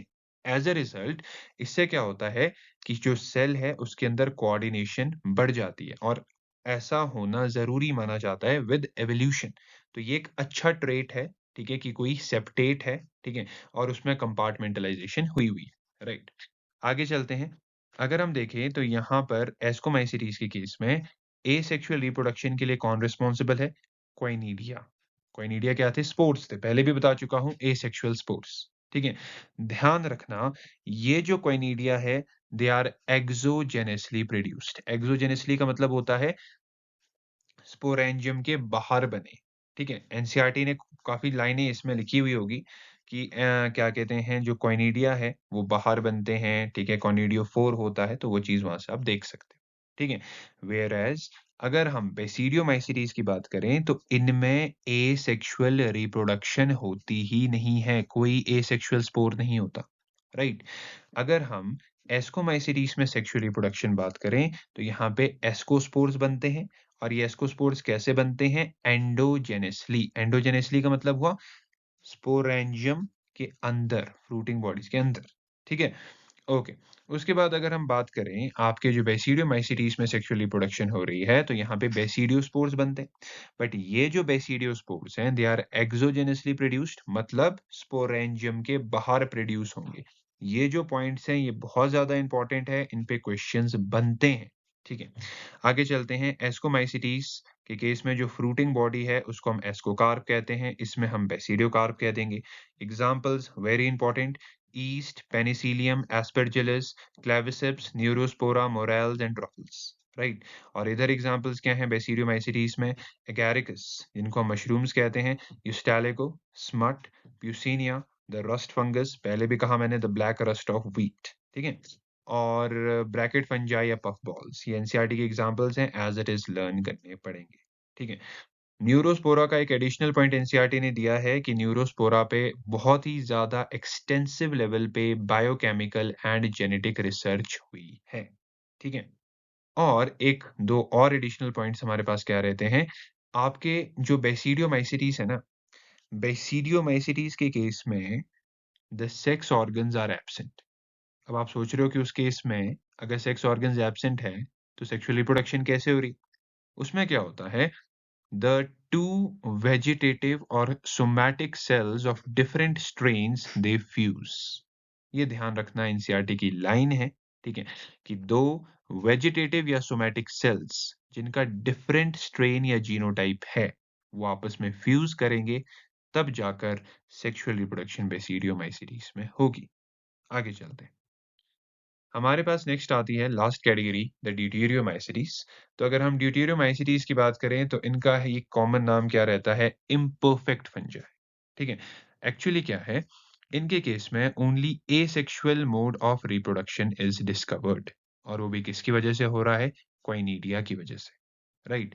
एज अ रिजल्ट इससे क्या होता है कि जो सेल है उसके अंदर कोऑर्डिनेशन बढ़ जाती है और ऐसा होना जरूरी माना जाता है विद एवोल्यूशन। तो ये एक अच्छा ट्रेट है, ठीक है, कि कोई सेप्टेट है, ठीक है, और उसमें कंपार्टमेंटलाइजेशन हुई हुई है, राइट? आगे चलते हैं। अगर हम देखें तो यहाँ पर एस्कोमाइसिटीज के केस में एसेक्सुअल रिप्रोडक्शन के लिए कौन रिस्पॉन्सिबल है? कोइनिडिया। कोइनिडिया क्या थे? स्पोर्स थे। पहले भी बता चुका हूँ, एसेक्सुअल स्पोर्स, ठीक है? ध्यान रखना, ये जो कोइनिडिया है दे आर एक्सोजेनसली प्रोड्यूस्ड। एक्सोजेनसली का मतलब होता है स्पोरेंजियम के बाहर बने, ठीक है? एनसीईआरटी ने काफ़ी लाइनें इसमें लिखी हुई होगी कि क्या कहते हैं, जो कोइनिडिया है वो बाहर बनते हैं, ठीक है? कोनिडियोफोर होता है, तो वो चीज़ वहाँ से आप देख सकते हो, ठीक है? व्हेयर एज़ अगर हम बेसिडियोमाइसिटीज़ की बात करें तो इनमें एसेक्सुअल रिप्रोडक्शन होती ही नहीं है, कोई एसेक्सुअल स्पोर नहीं होता, राइट? अगर हम एस्कोमाइसिटीज में सेक्सुअल रिप्रोडक्शन बात करें तो यहाँ पे एस्कोस्पोर्स बनते हैं और ये एस्कोस्पोर्स कैसे बनते हैं? एंडोजेनेसली। एंडोजेनेसली का मतलब हुआ स्पोरेंजियम के अंदर, फ्रूटिंग बॉडीज के अंदर, ठीक है? ओके। उसके बाद अगर हम बात करें आपके जो बेसिडियोमाइसिटीज में सेक्सुअल रिप्रोडक्शन हो रही है तो यहाँ पे बेसिडियोस्पोर्स बनते हैं, बट ये जो बेसिडियोस्पोर्स हैं दे आर एक्सोजेनसली प्रोड्यूस्ड, मतलब स्पोरेंजियम के बाहर प्रोड्यूस होंगे। ये जो पॉइंट्स हैं ये बहुत ज्यादा इंपॉर्टेंट है, इन पे क्वेश्चंस बनते हैं, ठीक है? आगे चलते हैं। एस्कोमाइसिटीज के केस में जो फ्रूटिंग बॉडी है उसको हम एस्कोकार्प कहते हैं, इसमें हम बेसिडियोकार्प कह देंगे। Examples very important, yeast, Penicillium, Aspergillus, Claviceps, Neurospora, morels and truffles, right? और इधर एग्जांपल्स क्या हैं बेसिडियोमाइसिटीज में? एगैरिकस जिनको हम मशरूम्स कहते हैं, Ustilago, smut, Puccinia, the rust fungus, पहले भी कहा मैंने the black rust of wheat, ठीक है? और ब्रैकेट फंजाई या पफ बॉल्स, ये एनसीईआरटी के एग्जांपल्स हैं, एज इट इज लर्न करने पड़ेंगे, ठीक है? न्यूरोस्पोरा का एक एडिशनल पॉइंट एनसीईआरटी ने दिया है कि न्यूरोस्पोरा पे बहुत ही ज़्यादा एक्सटेंसिव लेवल पे बायोकेमिकल एंड जेनेटिक रिसर्च हुई है, ठीक है? और 1-2 और एडिशनल पॉइंट्स हमारे पास क्या रहते हैं? आपके जो बेसिडियोमाइसिटीज़ है ना, बेसिडियोमाइसिटीज़ के केस में the sex organs are absent. अब आप सोच रहे हो कि उस केस में अगर सेक्स ऑर्गन्स एब्सेंट है, तो सेक्सुअल रिप्रोडक्शन कैसे हो रही? उसमें क्या होता है, the two vegetative or somatic cells of different strains they fuse। ये ध्यान रखना, एनसीईआरटी की लाइन है, ठीक है? कि 2 वेजिटेटिव या सोमैटिक सेल्स जिनका डिफरेंट स्ट्रेन या जीनोटाइप है, वो आपस में फ्यूज़ करेंगे, तब जाकर सेक्सुअल रिप्रोडक्शन बेसिडियोमाइसीटीज़ में होगी। आगे चलते हैं। हमारे पास नेक्स्ट आती है लास्ट कैटेगरी द ड्यूटेरियोमाइसीटीज। तो अगर हम ड्यूटेरियोमाइसीटीज की बात करें तो इनका एक कॉमन नाम क्या रहता है? Imperfect fungi. ठीक है? एक्चुअली क्या है? इनके केस में only asexual mode of reproduction is discovered, और वो भी किसकी वजह से हो रहा है? कोइनिडिया की वजह से, right?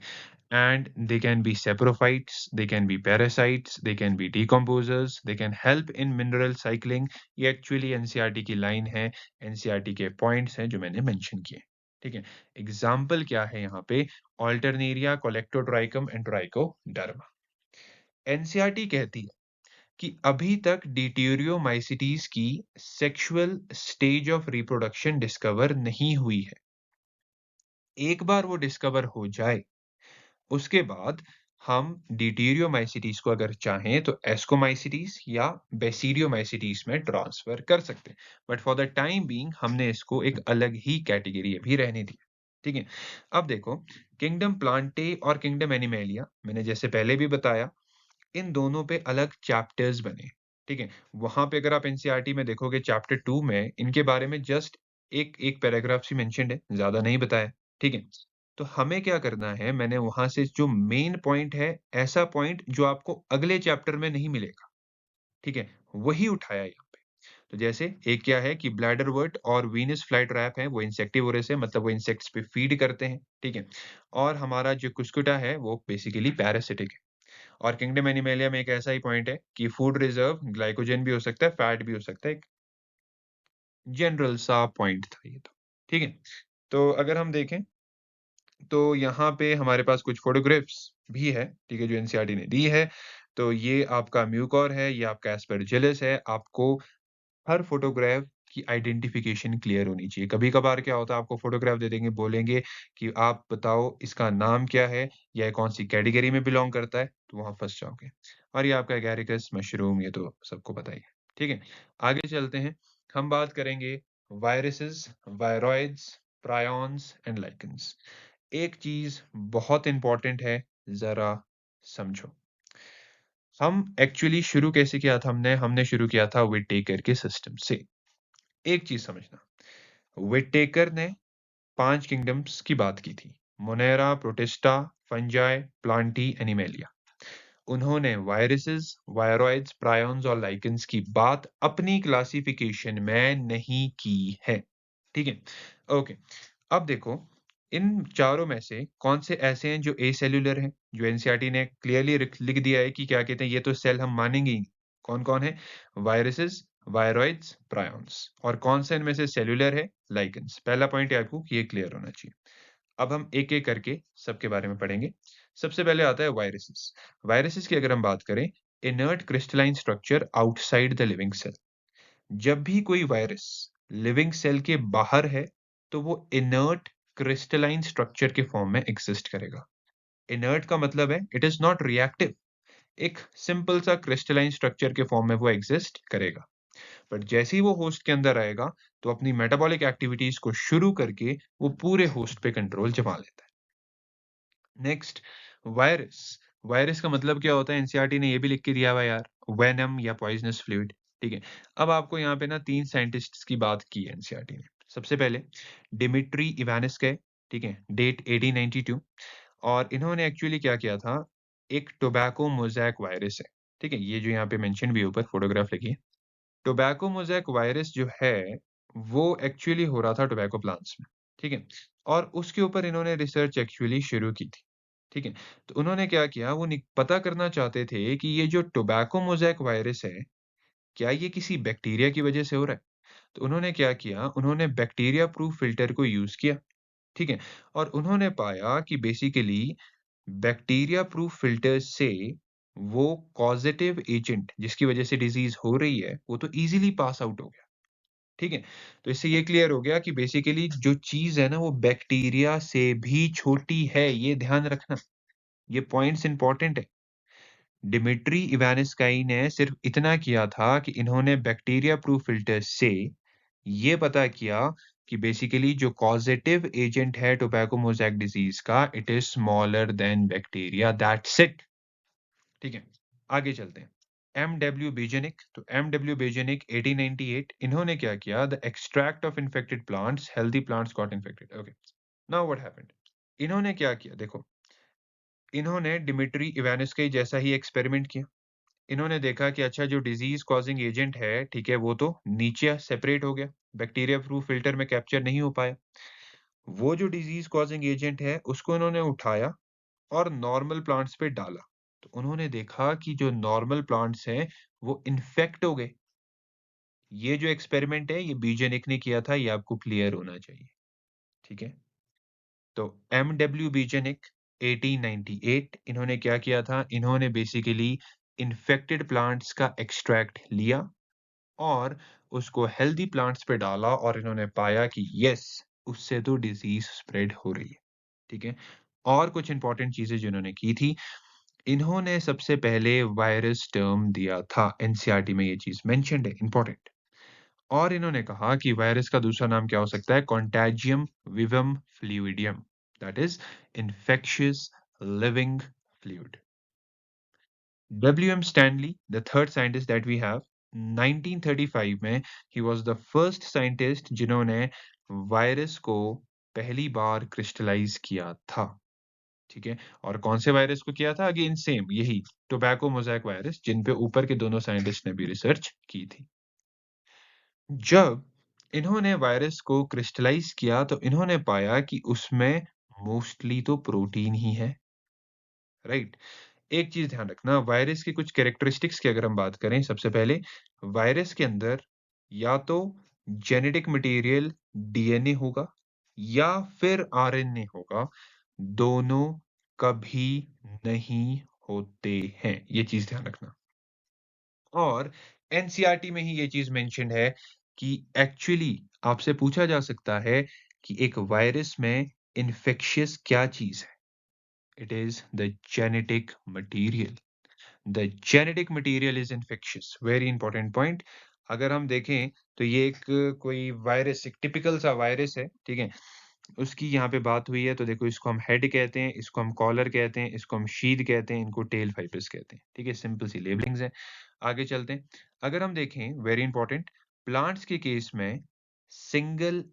And they can be saprophytes, they can be parasites, they can be decomposers, they can help in mineral cycling। ये एक्चुअली एनसीईआरटी की लाइन है, एनसीईआरटी के पॉइंट्स हैं जो मैंने मेंशन किए। ठीक है? एग्जाम्पल क्या है यहाँ पे? Alternaria, Colletotrichum and Trichoderma. NCERT कहती है कि अभी तक डिट्यूरियोमाइसिटीज की sexual stage of reproduction discover नहीं हुई है। एक बार वो डिस्कवर हो जाए, उसके बाद हम डिट्यूरियोमाइसीटीज को अगर चाहें तो एस्कोमाइसीटीज या बेसिडियोमाइसीटीज में ट्रांसफर कर सकते हैं। But for the time being हमने इसको एक अलग ही कैटेगरी अभी रहने दी। ठीक है? अब देखो, किंगडम प्लांटे और किंगडम एनिमेलिया, मैंने जैसे पहले भी बताया, इन दोनों पे अलग चैप्टर्स बने। ठीक है? वहां पे अगर आप एनसीईआरटी में देखोगे चैप्टर 2 में इनके बारे में जस्ट एक एक पैराग्राफ ही मेंशन्ड है, ज्यादा नहीं बताया। ठीक है? तो हमें क्या करना है, मैंने वहां से जो मेन पॉइंट है, ऐसा पॉइंट जो आपको अगले चैप्टर में नहीं मिलेगा, ठीक है, वही उठाया यहाँ पे। तो जैसे एक क्या है कि ब्लैडर वर्ट और वीनस फ्लाई ट्रैप है, वो इंसेक्टिवोरस है, मतलब वो इंसेक्ट्स पे फीड करते हैं। ठीक है? और हमारा जो कुस्कुटा है वो बेसिकली पैरासिटिक है। और किंगडम एनिमेलिया में एक ऐसा ही पॉइंट है कि फूड रिजर्व ग्लाइकोजन भी हो सकता है, फैट भी हो सकता है। एक जनरल सा पॉइंट था ये तो। ठीक है? तो अगर हम देखें तो यहाँ पे हमारे पास कुछ फोटोग्राफ्स भी है, ठीक है, जो एनसीईआरटी ने दी है। तो ये आपका म्यूकॉर है, ये आपका एस्परजिलस है। आपको हर फोटोग्राफ की आइडेंटिफिकेशन क्लियर होनी चाहिए। कभी-कभार क्या होता है, आपको फोटोग्राफ दे देंगे, बोलेंगे कि आप बताओ इसका नाम क्या है या ये कौन-सी कैटेगरी में बिलॉन्ग करता है, तो वहाँ फँस जाओगे। और ये आपका एगारिकस मशरूम, ये तो सबको पता ही है। ठीक है? आगे चलते हैं, हम बात करेंगे viruses, viroids, prions and lichens. एक चीज़ बहुत इम्पोर्टेंट है, ज़रा समझो। हम एक्चुअली शुरू कैसे किया था हमने? हमने शुरू किया था व्हिटेकर के सिस्टम से। एक चीज़ समझना, व्हिटेकर ने 5 किंगडम्स की बात की थी। Monera, protista, fungi, Plantae, animalia. उन्होंने वायरसेस, वायरॉइड्स, प्रायॉन्स और लाइकेन्स की बात अपनी क्लासिफिकेशन में नहीं की है। ठीक है? ओके। अब देखो, इन चारों में से कौन से ऐसे हैं जो एसेल्युलर हैं, जो एनसीईआरटी ने क्लियरली लिख दिया है कि क्या कहते हैं, ये तो सेल हम मानेंगे ही। कौन-कौन है? Viruses, viroids, prions. और कौन सा इनमें से सेल्युलर है? लाइकेन्स। पहला पॉइंट है आपको कि ये क्लियर होना चाहिए। अब हम एक-एक करके सबके बारे में पढ़ेंगे। सबसे पहले आता है वायरसेस। वायरसेस की अगर हम बात करें, inert crystalline structure outside the living cell. जब भी कोई वायरस लिविंग सेल के बाहर है, तो वो इनर्ट क्रिस्टलाइन स्ट्रक्चर के फॉर्म में एग्जिस्ट करेगा। इनर्ट का मतलब है इट इज नॉट रिएक्टिव। एक सिंपल सा क्रिस्टलाइन स्ट्रक्चर के फॉर्म में वो एग्जिस्ट करेगा। बट जैसे ही वो होस्ट के अंदर आएगा, तो अपनी मेटाबॉलिक एक्टिविटीज को शुरू करके वो पूरे होस्ट पे कंट्रोल जमा लेता है। Next, virus. वायरस का मतलब क्या होता है? एनसीईआरटी ने ये भी लिख के दिया हुआ है यार, वेनम या पॉइजनस फ्लूइड। ठीक है? अब आपको यहाँ पे ना 3 साइंटिस्ट्स की बात की है एनसीईआरटी ने। सबसे पहले डिमिट्री इवानिस्क है, ठीक है? डेट 1892। और इन्होंने एक्चुअली क्या किया था, एक टोबैको मोज़ेक वायरस है, ठीक है? ये जो यहाँ पे मेंशन भी है, ऊपर फोटोग्राफ लगी है। टोबैको मोज़ेक वायरस जो है, वो एक्चुअली हो रहा था टोबैको प्लांट्स में, ठीक है? और उसके ऊपर इन्होंने रिसर्च एक्चुअली शुरू की थी। ठीक है? तो उन्होंने क्या किया, वो पता करना चाहते थे कि ये जो टोबैको मोज़ेक वायरस है, क्या ये किसी बैक्टीरिया की वजह से हो रहा है? तो उन्होंने क्या किया, उन्होंने बैक्टीरिया प्रूफ फ़िल्टर को यूज़ किया, ठीक है? और उन्होंने पाया कि बेसिकली बैक्टीरिया प्रूफ फ़िल्टर से वो कॉज़ेटिव एजेंट जिसकी वजह से डिज़ीज़ हो रही है, वो तो ईज़िली पास आउट हो गया, ठीक है? तो इससे ये क्लियर हो गया कि बेसिकली जो चीज़ है ना, वो बैक्टीरिया से भी छोटी है, ये ध्यान रखना। ये पॉइंट्स इम्पोर्टेंट है। डिमिट्री इवानिस्काई ने सिर्फ इतना किया था कि इन्होंने बैक्टीरिया प्रूफ फिल्टर से ये पता किया कि बेसिकली जो कॉजेटिव एजेंट है टोबैको मोज़ैक डिजीज़ का, it is smaller than bacteria, that's it. ठीक है, आगे चलते हैं। एमडब्ल्यू बेजेनिक, तो एमडब्ल्यू बेजेनिक 1898, इन्होंने क्या किया? The extract of infected plants, healthy plants got infected. Okay, now what happened? इन्होंने क्या किया? देखो, इन्होंने डिमिट्री इवानुस के जैसा ही एक्सपेरिमेंट किया। इन्होंने देखा कि अच्छा जो डिजीज़ कॉज़िंग एजेंट है, ठीक है, वो तो नीचे सेपरेट हो गया, बैक्टीरिया प्रूफ फ़िल्टर में कैप्चर नहीं हो पाया। वो जो डिजीज़ कॉज़िंग एजेंट है, उसको इन्होंने उठाया और नॉर्मल प्लांट्स पे डाला। तो उन्होंने देखा कि जो नॉर्मल प्लांट्स हैं, वो इन्फेक्ट हो गए। ये जो एक्सपेरिमेंट है, ये बीजेनिक ने किया था, ये आपको क्लियर होना चाहिए, ठीक है? तो एमडब्ल्यू बीजेनिक 1898, इन्होंने क्या किया था? इन्होंने बेसिकली इन्फेक्टेड प्लांट्स का एक्सट्रैक्ट लिया और उसको हेल्दी प्लांट्स पे डाला और इन्होंने पाया कि यस, उससे तो डिज़ीज़ स्प्रेड हो रही है, ठीक है? और कुछ इम्पोर्टेंट चीज़ें जिन्होंने की थी, इन्होंने सबसे पहले वायरस टर्म दिया था, एनसीईआरटी में ये चीज़ मेंशन्ड है, इम्पोर्टेंट। और इन्होंने कहा कि वायरस का दूसरा नाम क्या हो सकता है? Contagium vivum fluidum, that is infectious living fluid. W M Stanley, the third scientist that we have, 1935 में ही वाज़ द फर्स्ट साइंटिस्ट जिन्होंने वायरस को पहली बार क्रिस्टलाइज़ किया था, ठीक है? और कौन से वायरस को किया था? अगेन सेम यही टोबैको मोज़ैक वायरस, जिन पे ऊपर के दोनों साइंटिस्ट ने भी रिसर्च की थी। जब इन्होंने वायरस को क्रिस्टलाइज़ किया तो इन्होंने पाया कि उसमें मोस्टली तो प्रोटीन ही है, राइट? एक चीज़ ध्यान रखना, वायरस की कुछ कैरेक्टरिस्टिक्स की अगर हम बात करें, सबसे पहले वायरस के अंदर या तो जेनेटिक मटेरियल डीएनए होगा या फिर आरएनए होगा, दोनों कभी नहीं होते हैं, ये चीज़ ध्यान रखना। और एनसीईआरटी में ही ये चीज़ मेंशन्ड है कि एक्चुअली आपसे पूछा जा सकता है कि एक वायरस में इन्फेक्शियस क्या चीज़ है? It is the genetic material. The genetic material is infectious, very important point. अगर हम देखें तो ये एक कोई वायरस, एक टिपिकल सा वायरस है, ठीक है? उसकी यहाँ पे बात हुई है तो देखो, इसको हम हेड कहते हैं, इसको हम कॉलर कहते हैं, इसको हम शीथ कहते हैं, इनको टेल फाइब्रस कहते हैं, ठीक है? सिंपल सी लेबलिंग्स हैं। आगे चलते हैं। अगर हम देखें, वेरी इंपॉर्टेंट, प्लांट्स के केस में सिंगल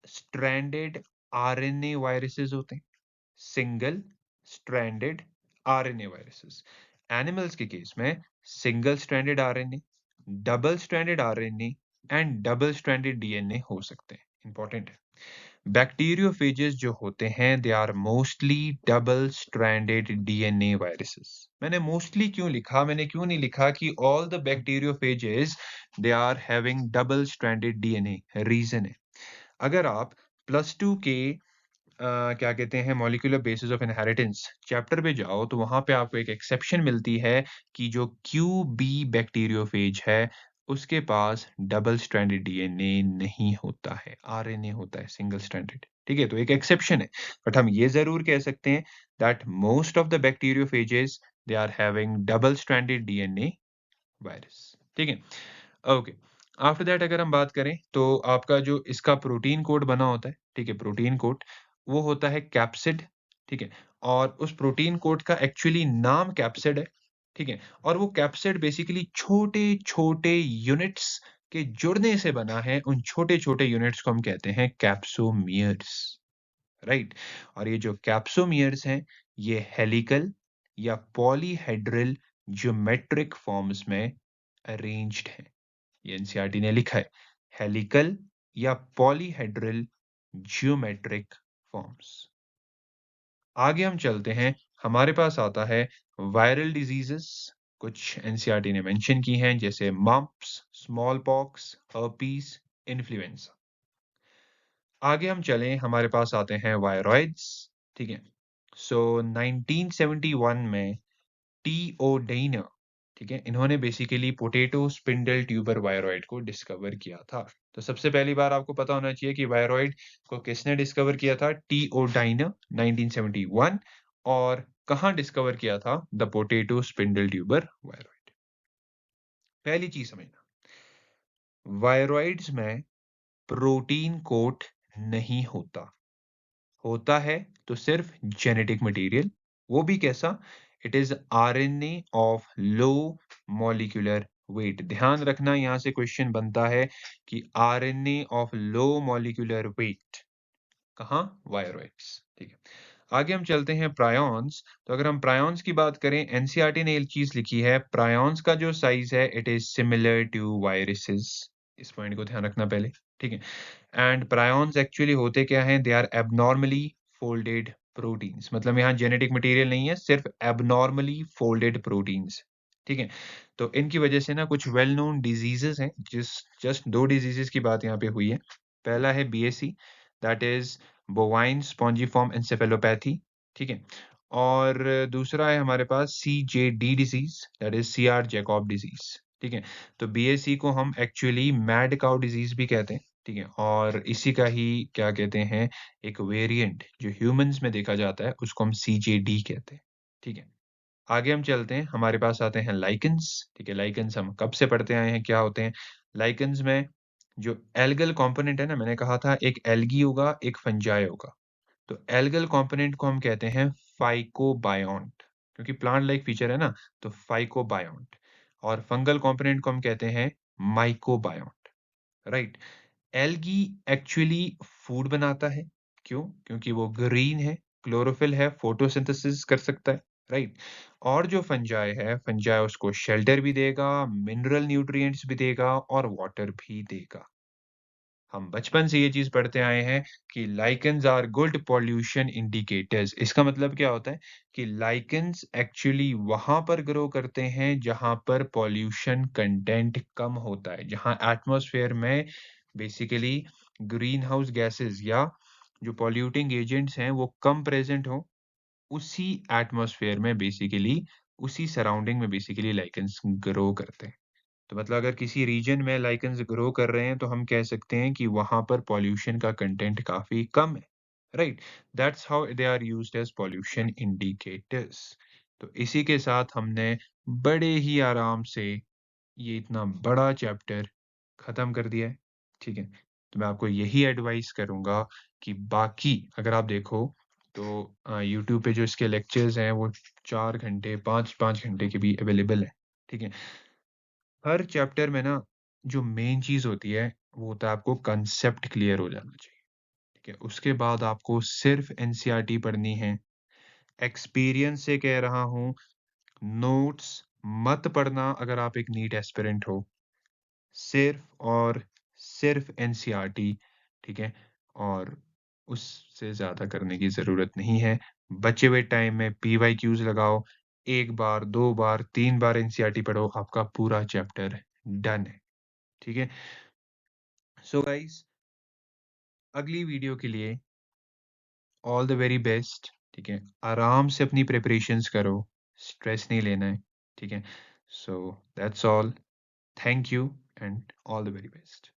स्ट्रैंडेड आरएनए वायरसेस होते हैं। Single stranded RNA viruses. Animals के केस में single stranded RNA, double stranded RNA and double stranded DNA हो सकते हैं। इंपॉर्टेंट है। बैक्टीरियोफेजेस जो होते हैं, they are mostly double stranded DNA viruses. मैंने मोस्टली क्यों लिखा? मैंने क्यों नहीं लिखा कि all the bacteriophages they are having double stranded DNA? Reason है, अगर आप +2 के क्या कहते हैं, molecular basis of inheritance chapter पे जाओ तो वहां पे आपको एक एक्सेप्शन मिलती है कि जो क्यूबी बैक्टीरियोफेज है, उसके पास डबल स्ट्रैंडेड डीएनए नहीं होता है, आरएनए होता है सिंगल स्ट्रैंडेड, ठीक है? तो एक एक्सेप्शन है, बट हम ये जरूर कह सकते हैं that most of the bacteriophages they are having double stranded DNA virus, ठीक है? ओके, आफ्टर दैट अगर हम बात करें तो आपका जो इसका प्रोटीन कोड बना होता है, ठीक है? प्रोटीन कोड वो होता है कैप्सिड, ठीक है? और उस प्रोटीन कोड का एक्चुअली नाम कैप्सिड है, ठीक है? और वो कैप्सिड बेसिकली छोटे-छोटे यूनिट्स के जुड़ने से बना है, उन छोटे-छोटे यूनिट्स को हम कहते हैं कैप्सोमियर्स, राइट? और ये जो कैप्सोमियर्स हैं, ये हेलिकल या पॉलीहेड्रल ज्योमेट्रिक फॉर्म्स में अरेंज्ड हैं। ये एनसीईआरटी ने लिखा है, हेलिकल या पॉलीहेड्रल जियोमेट्रिक फॉर्म्स। आगे हम चलते हैं, हमारे पास आता है वायरल डिजीजेस। कुछ एनसीईआरटी ने मेंशन की हैं, जैसे mumps, small pox, herpes, influenza. आगे हम चलें, हमारे पास आते हैं वायरॉइड्स, ठीक है? सो 1971 में टीओडेना, ठीक है? इन्होंने basically potato spindle tuber viroid को डिस्कवर किया था। तो सबसे पहली बार आपको पता होना चाहिए कि वायरॉइड को किसने डिस्कवर किया था? टीओडाइना 1971। और कहाँ डिस्कवर किया था? The potato spindle tuber viroid. पहली चीज समझना, वायरॉइड्स में प्रोटीन कोट नहीं होता। होता है तो सिर्फ जेनेटिक मटेरियल, वो भी कैसा? It is RNA of low molecular weight. ध्यान रखना यहाँ से क्वेश्चन बनता है कि RNA of low molecular weight कहाँ? वायरोइट्स। ठीक है। आगे हम चलते हैं प्रायॉन्स। तो अगर हम प्रायॉन्स की बात करें, एनसीईआरटी ने एक चीज़ लिखी है, प्रायॉन्स का जो साइज़ है it is similar to viruses. इस पॉइंट को ध्यान रखना पहले, ठीक है? एंड प्रायॉन्स एक्चुअली होते क्या हैं? They are abnormally folded proteins. मतलब यहाँ जेनेटिक मटेरियल नहीं है, सिर्फ एब्नॉर्मली फोल्डेड प्रोटीन्स, ठीक है? तो इनकी वजह से ना कुछ वेल नोन डिजीजेस हैं, जस्ट 2 डिजीजेस की बात यहाँ पे हुई है। पहला है BSE, that is bovine spongiform encephalopathy, ठीक है? और दूसरा है हमारे पास CJD disease, that is C R Jakob disease, ठीक है? तो बीएसई को हम एक्चुअली मैड काउ डिजीज़ भी कहते हैं, ठीक है? और इसी का ही क्या कहते हैं, एक वेरिएंट जो ह्यूमन्स में देखा जाता है, उसको हम सीजेडी कहते हैं, ठीक है? आगे हम चलते हैं, हमारे पास आते हैं लाइकेन्स, ठीक है? लाइकेन्स हम कब से पढ़ते आए हैं, क्या होते हैं? लाइकेन्स में जो एल्गल कंपोनेंट है ना, मैंने कहा था एक एल्गी होगा, एक फंजाई होगा। तो एल्गल कंपोनेंट को हम कहते हैं फाइकोबायोन्ट, क्योंकि प्लांट लाइक फीचर है ना, तो फाइकोबायोन्ट। और फंगल कंपोनेंट को हम कहते हैं माइकोबायोन्ट, राइट? एल्गी एक्चुअली फूड बनाता है। क्यों? क्योंकि वो ग्रीन है, क्लोरोफिल है, फोटोसिंथेसिस कर सकता है, राइट? और जो फंजाई है, फंजाई उसको शेल्टर भी देगा, मिनरल न्यूट्रिएंट्स भी देगा और वाटर भी देगा। हम बचपन से ये चीज़ पढ़ते आए हैं कि lichens are good pollution indicators. इसका मतलब क्या होता है कि लाइकेन्स एक्चुअली वहाँ पर ग्रो करते हैं जहाँ पर पॉल्यूशन कंटेंट कम होता है, जहाँ एटमॉस्फेयर में बेसिकली ग्रीन हाउस गैसेस या जो पॉल्यूटिंग एजेंट्स हैं वो कम प्रेजेंट हो, उसी एटमॉस्फेयर में बेसिकली उसी सराउंडिंग में बेसिकली लाइकेन्स ग्रो करते हैं। तो मतलब अगर किसी रीजन में लाइकेन्स ग्रो कर रहे हैं तो हम कह सकते हैं कि वहाँ पर पॉल्यूशन का कंटेंट काफ़ी कम है, right? That's how they are used as pollution indicators. तो इसी के साथ हमने बड़े ही आराम से ये इतना बड़ा चैप्टर खत्म कर दिया है, ठीक है? तो मैं आपको यही एडवाइस करूँगा कि बाकी अगर आप देखो तो यूट्यूब पे जो इसके लेक्चर्स हैं वो 4 घंटे, 5-5 घंटे के भी अवेलेबल हैं, ठीक है? हर चैप्टर में ना जो मेन चीज़ होती है, वो होता है आपको कांसेप्ट क्लियर हो जाना चाहिए, ठीक है? उसके बाद आपको सिर्फ़ एनसीईआरटी पढ़नी है। एक्सपीरियंस से कह रहा हूँ, नोट्स मत पढ़ना अगर आप एक नीट एस्पिरेंट हो। सिर्फ़ और सिर्फ़ एनसीईआरटी, ठीक है? और उससे ज़्यादा करने की ज़रूरत नहीं है। बचे हुए टाइम में पीवाईक्यूज़ लगाओ, 1 बार, 2 बार, 3 बार एनसीईआरटी पढ़ो, आपका पूरा चैप्टर डन है, ठीक है? सो गाइज़, अगली वीडियो के लिए ऑल द वेरी बेस्ट, ठीक है? आराम से अपनी प्रिपरेशंस करो, स्ट्रेस नहीं लेना है, ठीक है? So that's all, thank you and all the very best.